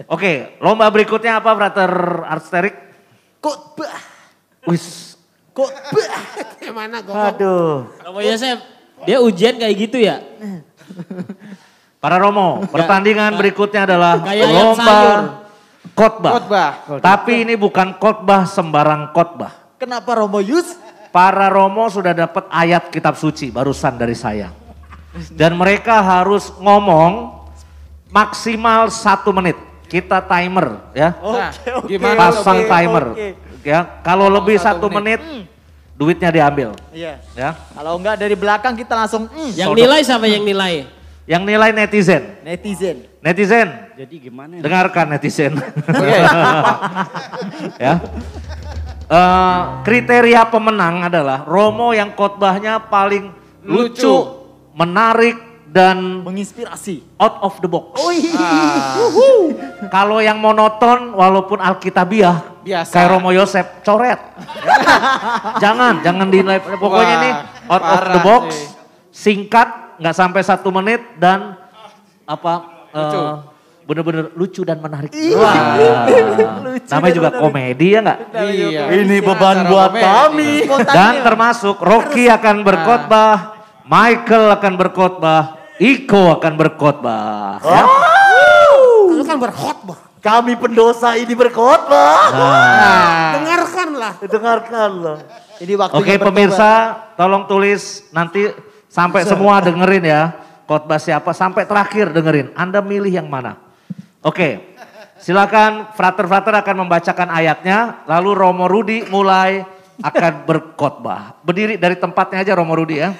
Oke, lomba berikutnya apa, Frater Arsterik? Khotbah. Wis. Khotbah. Gimana kok? Aduh. Romo Yosef, dia ujian kayak gitu ya? Para Romo, pertandingan berikutnya adalah Kayak ayam lomba sayur. khotbah. Khotbah. Tapi ini bukan khotbah sembarang khotbah. Kenapa Romo Yus? Para Romo sudah dapat ayat kitab suci barusan dari saya. Dan mereka harus ngomong maksimal 1 menit. Kita timer ya. Nah, Oke, gimana? Pasang oke, timer. oke. Ya, kalau lebih 1 1 menit duitnya diambil Iya. ya. Kalau enggak dari belakang kita langsung Yang nilai siapa yang nilai? Yang nilai netizen. netizen. Netizen, Jadi gimana? dengarkan netizen. Oke. Ya. Kriteria pemenang adalah Romo yang khotbahnya paling lucu, menarik dan Menginspirasi. out of the box. Oh iya. Kalau yang monoton walaupun alkitabiah Biasa. kayak Romo Yosef coret. jangan dinilai. Pokoknya Wah, ini out of the parah box, sih. singkat, nggak sampai 1 menit dan Lucu. bener-bener lucu dan menarik. Iya. Wah. Lucu Namanya dan juga menarik. komedi ya nggak? Iya. Ini beban Acara buat komedi. kami. Dan termasuk Rocky akan berkhotbah, Michael akan berkhotbah, Iko akan berkhotbah. Ya. Lu kan berkhotbah. Kami pendosa ini berkhotbah. Nah. Dengarkanlah. Dengarkanlah. Jadi waktunya Oke bertobat. pemirsa, tolong tulis nanti sampai semua dengerin ya. Khotbah siapa sampai terakhir dengerin. Anda milih yang mana? Oke. Silakan Frater akan membacakan ayatnya. Lalu Romo Rudi mulai akan berkhotbah. Berdiri dari tempatnya aja Romo Rudi ya.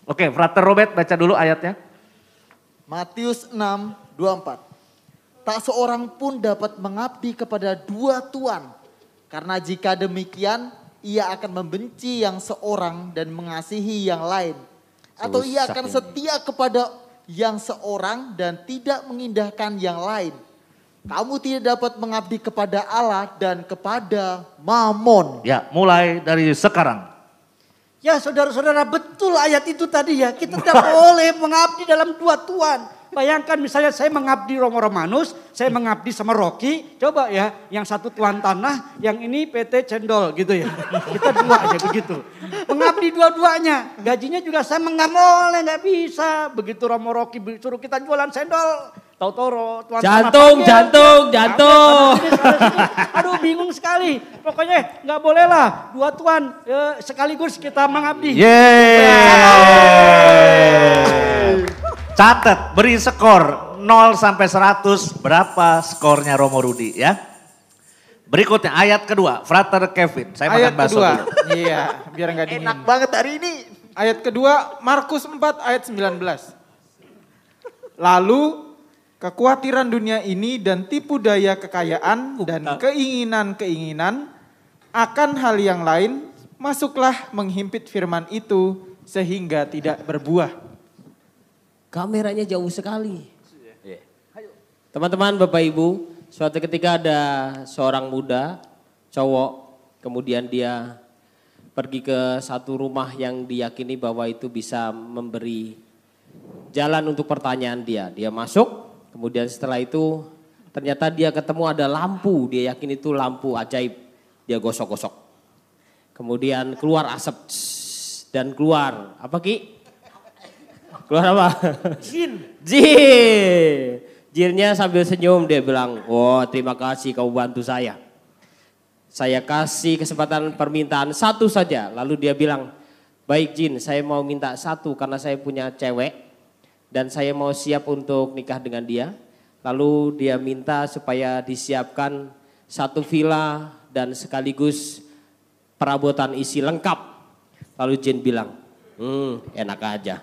Oke, Frater Robert baca dulu ayatnya. Matius 6:24. Tak seorang pun dapat mengabdi kepada 2 tuan. Karena jika demikian ia akan membenci yang seorang dan mengasihi yang lain. Atau ia Susah akan ini. setia kepada yang seorang dan tidak mengindahkan yang lain. Kamu tidak dapat mengabdi kepada Allah dan kepada Mamon. Ya, mulai dari sekarang. Ya saudara-saudara betul ayat itu tadi ya. Kita tidak boleh mengabdi dalam 2 tuan. Bayangkan misalnya saya mengabdi Romo Romanus, saya mengabdi sama Rocky. Coba ya, yang satu tuan tanah, yang ini PT Cendol gitu ya. Kita 2 aja begitu. Mengabdi dua-duanya, gajinya juga sama nggak boleh, nggak bisa. Begitu Romo Rocky suruh kita jualan cendol. Tahu-tahu tuan Jantung, tanah jantung, jantung. Aduh bingung sekali. Pokoknya nggak boleh lah 2 tuan sekaligus kita mengabdi. Yeay. Catat, beri skor 0 sampai 100 berapa skornya Romo Rudi ya. Berikutnya ayat kedua, Frater Kevin. Saya Ayat makan bakso kedua. dulu. Iya, biar nggak dingin. Enak banget hari ini. Ayat kedua, Markus 4 ayat 19. Lalu kekhawatiran dunia ini dan tipu daya kekayaan dan keinginan-keinginan akan hal yang lain masuklah menghimpit firman itu sehingga tidak berbuah. Kameranya jauh sekali. Teman-teman, Bapak Ibu, suatu ketika ada seorang muda, cowok, kemudian dia pergi ke satu rumah yang diyakini bahwa itu bisa memberi jalan untuk pertanyaan dia. Dia masuk, kemudian setelah itu ternyata dia ketemu ada lampu, dia yakin itu lampu ajaib. Dia gosok-gosok. Kemudian keluar asap dan keluar, apa Ki? Keluar apa? Jin. Jin. Jinnya sambil senyum dia bilang, "Oh, terima kasih kau bantu saya. Saya kasih kesempatan permintaan 1 saja." Lalu dia bilang, "Baik Jin, saya mau minta 1 karena saya punya cewek dan saya mau siap untuk nikah dengan dia." Lalu dia minta supaya disiapkan 1 villa dan sekaligus perabotan isi lengkap. Lalu Jin bilang, enak aja.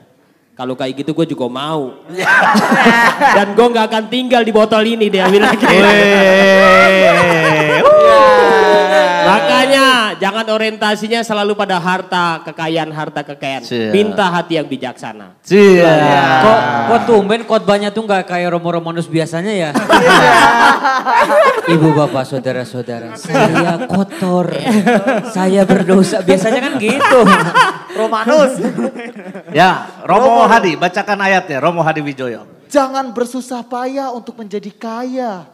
Kalau kayak gitu gue juga mau. Dan gue gak akan tinggal di botol ini, dia bilang gitu. Makanya jangan orientasinya selalu pada harta kekayaan. Cia. Minta hati yang bijaksana. Kok tumben khotbahnya tuh nggak kayak Romo Romanus biasanya ya? Ibu bapak saudara-saudara, saya kotor, saya berdosa. Biasanya kan gitu. Romanus. Ya, Romo Hadi, bacakan ayatnya, Romo Hadi Wijoyo. Jangan bersusah payah untuk menjadi kaya.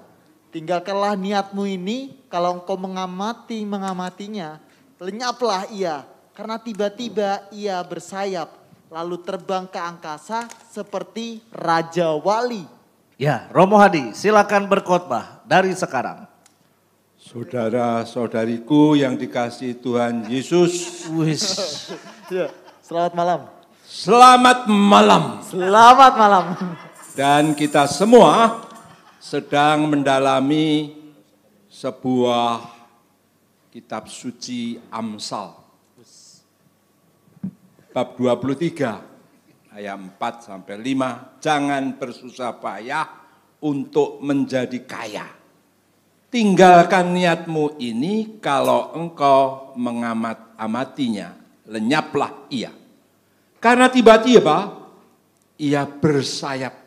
Tinggalkanlah niatmu ini, kalau engkau mengamatinya, lenyaplah ia. Karena tiba-tiba ia bersayap, lalu terbang ke angkasa seperti Raja Wali. Ya, Romo Hadi, silakan berkhotbah dari sekarang. Saudara-saudariku yang dikasihi Tuhan Yesus. Ya, selamat malam. Selamat malam. Selamat malam. Dan kita semua sedang mendalami sebuah kitab suci Amsal. Bab 23 ayat 4 sampai 5. Jangan bersusah payah untuk menjadi kaya. Tinggalkan niatmu ini, kalau engkau mengamat-amatinya, lenyaplah ia. Karena tiba-tiba ia bersayap,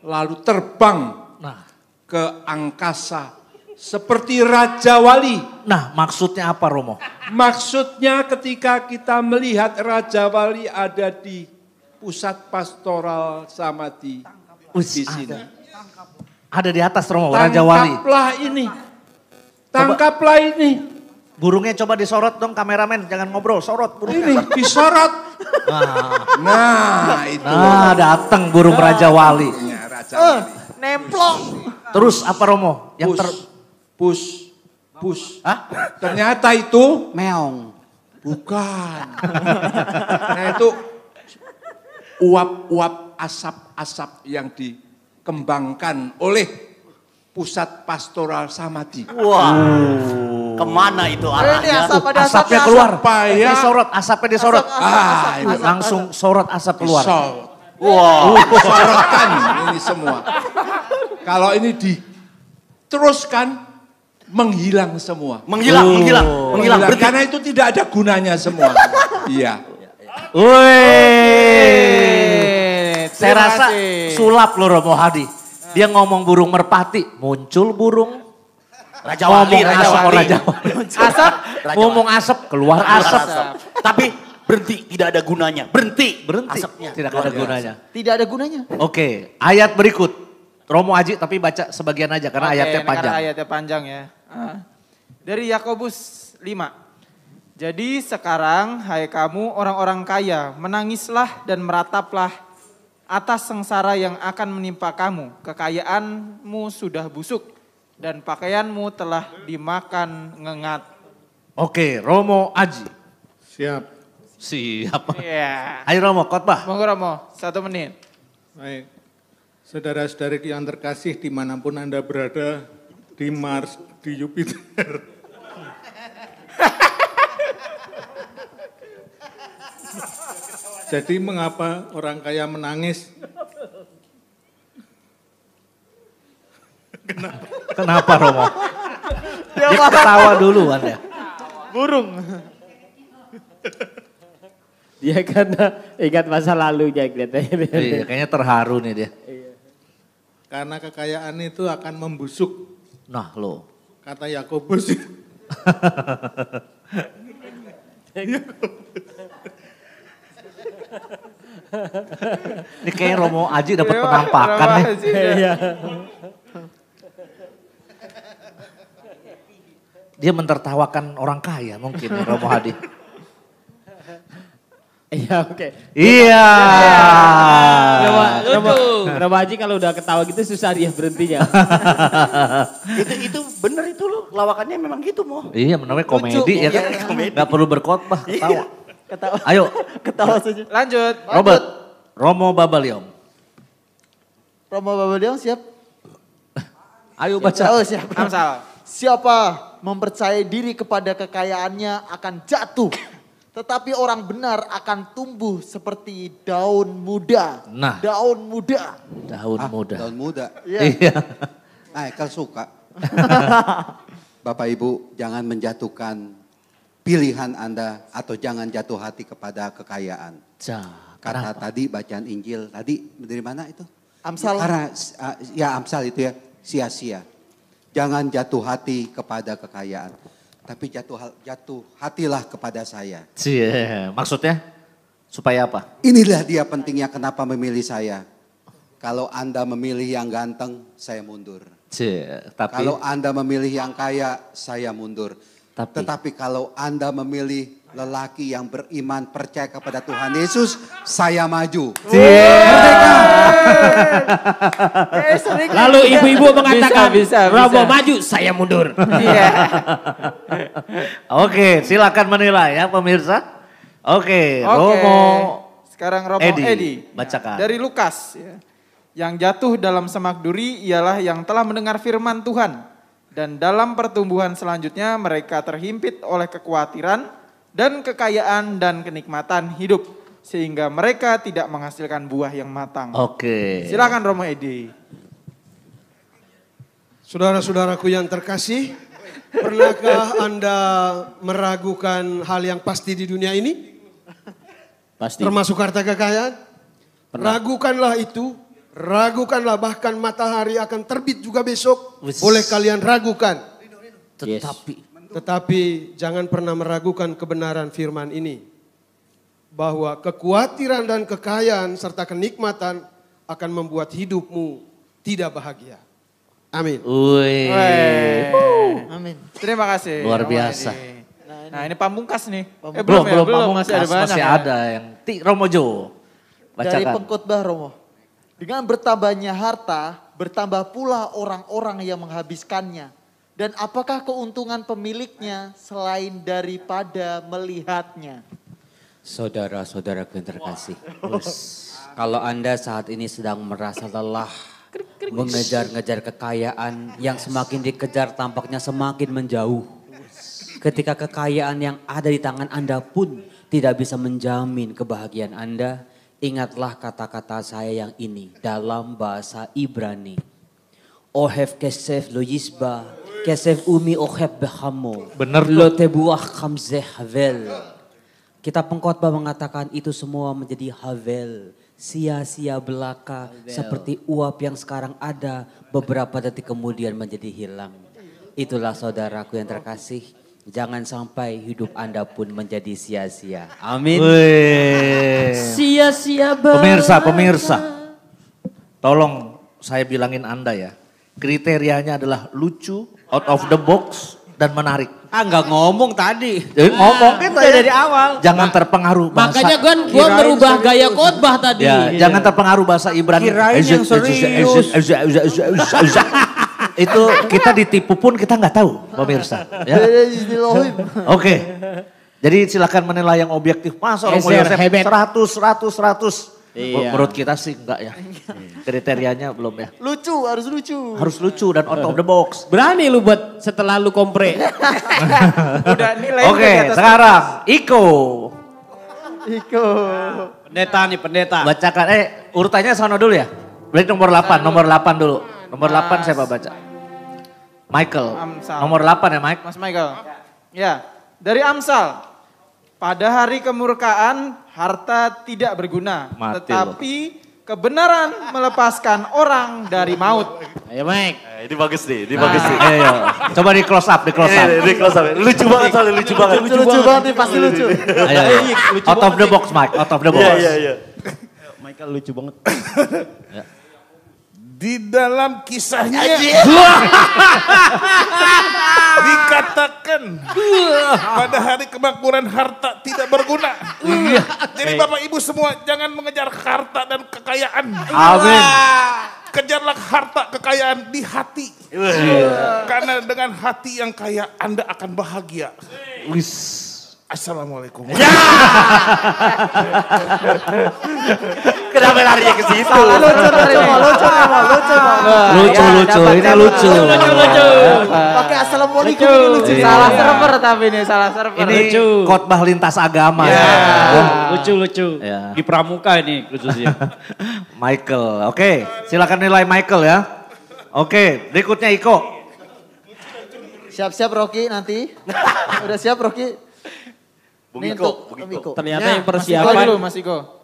lalu terbang ke angkasa seperti Raja Wali. Nah, maksudnya apa, Romo? Maksudnya ketika kita melihat Raja Wali ada di pusat pastoral Samadhi di sini. Ada di atas, Romo, Raja Wali. Tangkaplah ini. Tangkaplah ini. Burungnya coba disorot dong kameramen, jangan ngobrol, sorot burungnya. Ini disorot. Nah, itu. Nah, datang burung Raja Wali. Raja Wali. Nemplok. Terus apa, Romo? Push. Hah? Ternyata itu Meong. bukan. Nah, itu uap-uap asap-asap yang dikembangkan oleh pusat pastoral Samadhi. Kemana itu Ini arahnya? Asapnya keluar. Supaya- Disorot, asapnya disorot. Ini Langsung sorot asap keluar. Sorotkan ini semua. Kalau ini diteruskan, menghilang semua. Menghilang. Berarti Karena itu tidak ada gunanya semua. Iya. Wih. Saya Terima rasa kasih. sulap loh Romo Hadi. Dia ngomong burung merpati, muncul burung. Raja Wali. Asap. Ngomong asap, keluar asap. Tapi berhenti, tidak ada gunanya. Berhenti. Berhenti. Asapnya. Tidak ada gunanya. Tidak ada gunanya. Oke, ayat berikut. Romo Aji tapi baca sebagian aja karena ayatnya Karena panjang. ayatnya panjang ya. Dari Yakobus 5. Jadi sekarang hai kamu orang-orang kaya, menangislah dan merataplah atas sengsara yang akan menimpa kamu. Kekayaanmu sudah busuk dan pakaianmu telah dimakan ngengat. Oke, Romo Aji. Siap. Siap. Iya. Ayo Romo, khotbah. Monggo Romo, 1 menit. Baik, saudara-saudari yang terkasih dimanapun Anda berada, di Mars, di Jupiter. Jadi mengapa orang kaya menangis? Kenapa Romo? Dia ketawa dulu Anda. Burung. Dia karena ingat masa lalunya kelihatannya. Iya, kayaknya terharu nih dia. Karena kekayaan itu akan membusuk, Nah lo. kata Yakobus. Ini kayak Romo Aji dapat penampakan nih. Iya. Dia mentertawakan orang kaya mungkin ya, Romo Hadi. Iya oke. Iya. Romo Haji kalau udah ketawa gitu susah dia berhentinya. itu bener itu loh. Lawakannya memang gitu Mo. Iya namanya komedi ya kan. Gak perlu berkhotbah, ketawa. Ayo Ketawa saja. Lanjut. Robert, Romo Babaliom. Romo Babalion siap? Ayo baca. Oh siap. Amsal. Siapa mempercayai diri kepada kekayaannya akan jatuh. Tetapi orang benar akan tumbuh seperti daun muda. Nah. Daun muda. Daun muda. Daun muda. Iya. Michael suka. Bapak Ibu jangan menjatuhkan pilihan Anda atau jangan jatuh hati kepada kekayaan. Kata tadi bacaan Injil tadi dari mana itu? Amsal. Karena ya Amsal itu ya sia-sia. Jangan jatuh hati kepada kekayaan. Tapi jatuh hatilah kepada saya. Cie, maksudnya supaya apa? Inilah dia pentingnya kenapa memilih saya. Kalau Anda memilih yang ganteng, saya mundur. Tapi Kalau Anda memilih yang kaya, saya mundur. Tetapi kalau Anda memilih lelaki yang beriman, percaya kepada Tuhan Yesus, saya maju. Lalu ibu-ibu mengatakan, Romo maju, saya mundur. Oke, silakan menilai ya pemirsa. Oke, Romo. Sekarang Romo Edi. Bacakan. Dari Lukas. Ya. Yang jatuh dalam semak duri ialah yang telah mendengar firman Tuhan. Dan dalam pertumbuhan selanjutnya mereka terhimpit oleh kekhawatiran dan kekayaan dan kenikmatan hidup. Sehingga mereka tidak menghasilkan buah yang matang. Oke. Silakan Romo Edi. Saudara-saudaraku yang terkasih, pernahkah Anda meragukan hal yang pasti di dunia ini? Pasti. Termasuk harta kekayaan? Ragukanlah itu. Ragukanlah, bahkan matahari akan terbit juga besok. Boleh kalian ragukan. Tetapi jangan pernah meragukan kebenaran firman ini. Bahwa kekhawatiran dan kekayaan serta kenikmatan akan membuat hidupmu tidak bahagia. Amin. Amin. Terima kasih. Luar biasa. Nah ini pamungkas nih. Belum masih ada banyak. Masih ada yang Romo Jo. Dari Bacakan. pengkhotbah Romo. Dengan bertambahnya harta, bertambah pula orang-orang yang menghabiskannya. Dan apakah keuntungan pemiliknya selain daripada melihatnya? Saudara-saudaraku yang terkasih. Kalau Anda saat ini sedang merasa lelah, mengejar-ngejar kekayaan yang semakin dikejar tampaknya semakin menjauh. Ketika kekayaan yang ada di tangan Anda pun tidak bisa menjamin kebahagiaan Anda, ingatlah kata-kata saya yang ini dalam bahasa Ibrani. Ohef kesef lo yisba, kesef umi ohef behamo. Bener tuh. Lo tebuah kamzeh havel. Kita pengkhotbah mengatakan itu semua menjadi havel. Sia-sia belaka seperti uap yang sekarang ada beberapa detik kemudian menjadi hilang. Itulah saudaraku yang terkasih. Jangan sampai hidup Anda pun menjadi sia-sia. Amin. Sia-sia Pemirsa. Tolong saya bilangin Anda ya. Kriterianya adalah lucu, out of the box, dan menarik. Enggak ngomong tadi. Ngomong kita ya. Dari awal. Jangan terpengaruh bahasa. Makanya gue merubah gaya khotbah tadi. Ya, jangan terpengaruh bahasa Ibrani. Kirain yang serius. Itu kita ditipu pun kita nggak tahu pemirsa. Ya. Oke. Jadi silakan menilai yang objektif. Masa Romo Yosef 100. Iya. Menurut kita sih enggak ya. Kriterianya belum ya. Lucu, harus lucu. Harus lucu dan out of the box. Berani lu buat setelah lu kompre. Udah nilai. Oke, sekarang Iko. Pendeta. Bacakan, urutannya sana dulu ya. Berarti nomor 8 dulu. Nomor 8 siapa baca? Michael. Amsal. Nomor 8 ya Mike. Mas Michael. Ya, dari Amsal. Pada hari kemurkaan harta tidak berguna. Mati tetapi kebenaran melepaskan orang dari maut. Ayo Mike. Ini bagus nih, Ayo. Coba di close up. Lucu banget soalnya, lucu banget. Lucu banget nih, pasti lucu. Ayo. Out of the box Mike, out of the box. Iya. Michael lucu banget. Di dalam kisahnya dikatakan pada hari kemakmuran harta tidak berguna. Jadi Bapak Ibu semua jangan mengejar harta dan kekayaan. Amin. Kejarlah harta kekayaan di hati. Karena dengan hati yang kaya Anda akan bahagia. Assalamualaikum. Kenapa larinya ke situ? Lucu. Ini lucu. Pakai assalamualaikum ini lucu. Salah server tapi ini, salah server. Ini khotbah lintas agama. Lucu. Ya. Di pramuka ini khususnya. Michael, oke. Silakan nilai Michael ya. Oke, berikutnya Iko. Siap-siap Rocky nanti. Udah siap Rocky? Bung Iko. Ternyata yang Mas persiapan. Iko dulu, Mas Iko.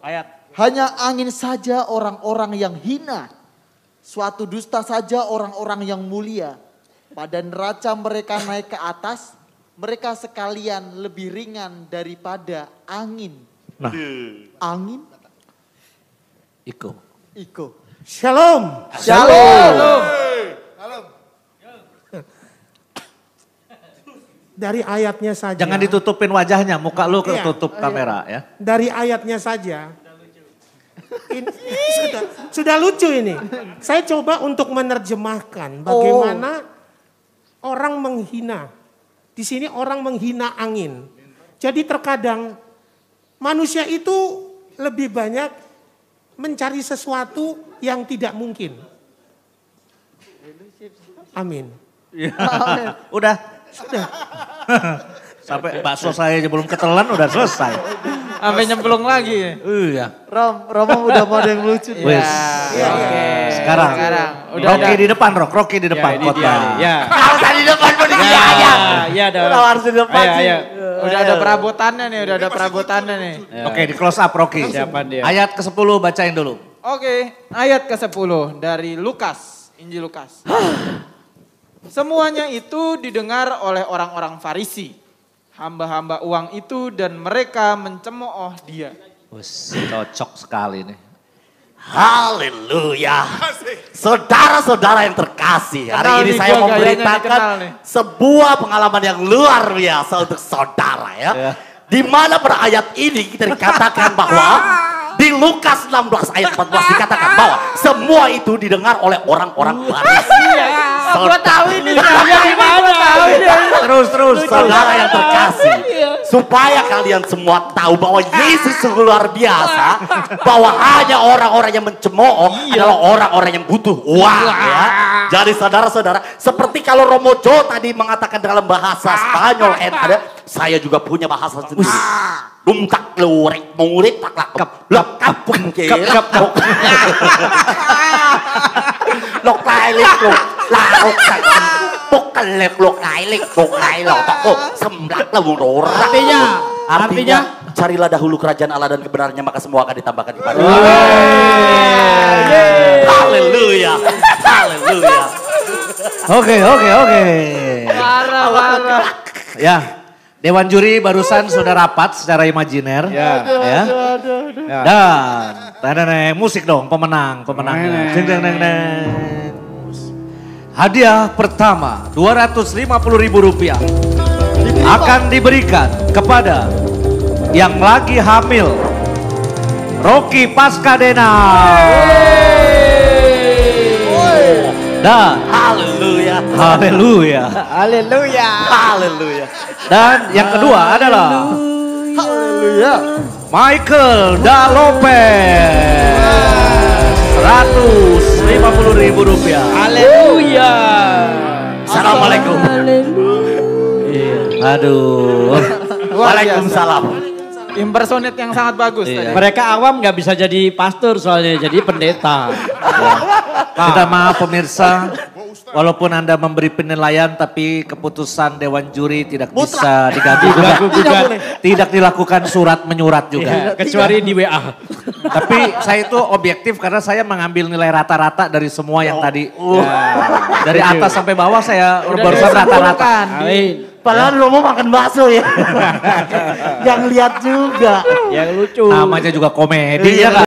Hanya angin saja orang-orang yang hina. Suatu dusta saja orang-orang yang mulia. Pada neraca mereka naik ke atas, mereka sekalian lebih ringan daripada angin. Nah. Angin? Iko. Iko. Shalom. Shalom. Dari ayatnya saja. Jangan ditutupin wajahnya, muka lu ketutup kamera ya. Dari ayatnya saja. Ini, sudah lucu ini. Saya coba untuk menerjemahkan bagaimana orang menghina. Di sini orang menghina angin. Jadi terkadang manusia itu lebih banyak mencari sesuatu yang tidak mungkin. Amin. Udah. Sampai bakso saya aja belum ketelan udah selesai. Sampai nyemplung lagi. Iya. Romo udah mau ada yang lucu. Wes. Oke. Sekarang. Rocky di depan, Rocky di depan kota. Ya. Kalau tadi depan pun dia aja. Iya, Harus di depan sih. Udah ada perabotannya nih, Oke, di close up Rocky. Siapa dia? Ayat ke-10 bacain dulu. Oke, ayat ke-10 dari Lukas, Injil Lukas. Semuanya itu didengar oleh orang-orang Farisi, hamba-hamba uang itu dan mereka mencemooh dia. Wes, cocok sekali nih. Haleluya. Saudara-saudara yang terkasih, hari ini saya mau memberitakan sebuah pengalaman yang luar biasa untuk saudara ya. Di mana pada ayat ini kita dikatakan bahwa di Lukas 16 ayat 14 dikatakan bahwa semua itu didengar oleh orang-orang Farisi. Gua tahu ini dia gimana. Terus. Saudara yang terkasih, supaya kalian semua tahu bahwa Yesus sungguh luar biasa, bahwa hanya orang-orang yang mencemooh adalah orang-orang yang butuh uang ya. Jadi saudara-saudara, seperti kalau Romo Jo tadi mengatakan dalam bahasa Spanyol, saya juga punya bahasa sendiri. Dumtak lurek murid tak lak kapung kelak lok lailik lok laok sakit pokalek lok lailik lok lailok toko semblak lawur. Artinya carilah dahulu kerajaan Allah dan kebenarannya, maka semua akan ditambahkan kepada. Haleluya. Oke. Parah. Ya. Dewan juri barusan sudah rapat secara imajiner. Ya. Dan musik dong pemenangnya. Deng. Hadiah pertama Rp250.000 akan diberikan kepada yang lagi hamil, Rocky Pascadena. Dan Haleluya. Dan yang kedua adalah Michael Da Lopez, Rp150.000. Haleluya. Assalamualaikum. Aduh. Waalaikumsalam. Impersonate yang sangat bagus tadi. Mereka awam nggak bisa jadi pastor soalnya, jadi pendeta. Kita maaf pemirsa, walaupun Anda memberi penilaian tapi keputusan Dewan Juri tidak bisa diganggu juga. Tidak dilakukan surat menyurat juga. Kecuali di WA. Tapi saya itu objektif karena saya mengambil nilai rata-rata dari semua yang tadi. Dari atas sampai bawah saya barusan rata-rata. Padahal Romo makan bakso ya. Yang lihat juga. Yang lucu. Namanya juga komedi ya.